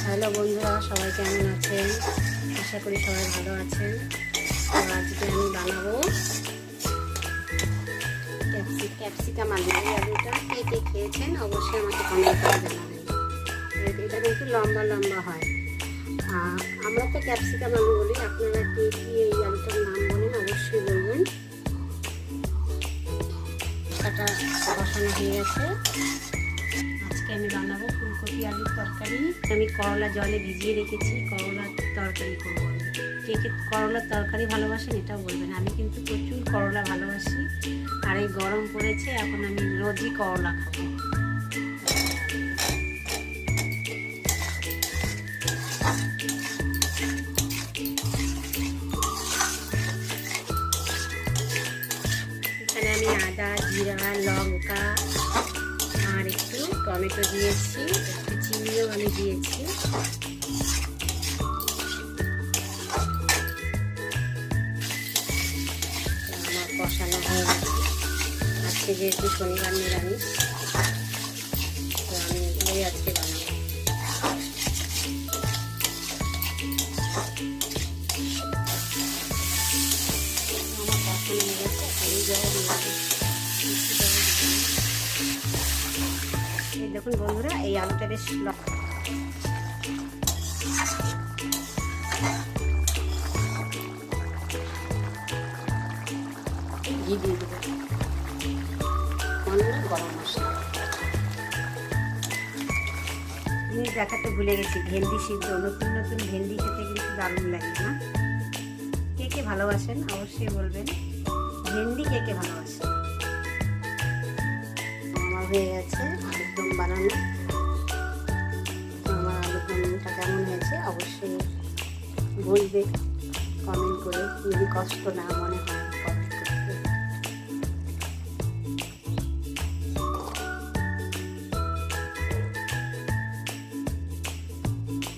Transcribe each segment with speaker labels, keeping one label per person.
Speaker 1: Hello বন্ধুরা, সবাই কেমন আছেন? আশা করি সবাই ভালো আছেন। তো আজকে আমি বানাবো ক্যাপসিকাম আলু। এই আলুটা কে কে খেয়েছেন অবশ্যই আমাকে কমেন্ট করে জানাবেন। এটা কিন্তু লম্বা লম্বা হয়। আমরা তো ক্যাপসিকাম আলু বলি, আপনারা কে কি এই আলুটার নাম বলেন অবশ্যই বলবেন। এটা বসানো হয়ে গেছে। আজকে আমি বানাবো ফুলকপি আলুর তরকারি। আমি করলা জলে ভিজিয়ে রেখেছি, করলার তরকারি করবো। কে কে করলার তরকারি ভালোবাসেন এটাও বলবেন। আমি কিন্তু প্রচুর করলা ভালোবাসি, আর এই গরম পড়েছে, এখন আমি রোজই করলা খাবো। এখানে আমি আদা, জিরা, লঙ্কা আর একটু টমেটো দিয়েছি, একটু চিনিও আমি দিয়েছি। আমার কষানো হয়ে গেছে। আজকে যেহেতু শনিবার নিরামিষ, তো আমি এগুলোই আজকে বানাবো। আমার কষানো হয়ে গেছে, আমি জল দিয়ে এই দেখুন বন্ধুরা, এই আলুটা বেশ ঘি দিয়ে দেবো, গরম মশলা। জিনিস দেখাতে ভুলে গেছি, ভেন্ডি সিদ্ধ। নতুন নতুন ভেন্ডি খেতে কিন্তু দারুণ লাগে না? কে কে ভালোবাসেন অবশ্যই বলবেন। ভেন্ডি কে কে ভালোবাসেন? আমার হয়ে গেছে আলুর দম বানানো। আমার আলুর দমটা কেমন হয়েছে অবশ্যই বলবে কমেন্ট করে, যদি কষ্ট না মনে হয় কমেন্ট করতে।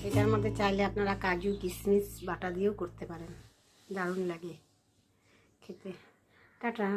Speaker 1: এটার মধ্যে চাইলে আপনারা কাজু কিশমিশ বাটা দিয়েও করতে পারেন, দারুণ লাগে খেতে। টাটা।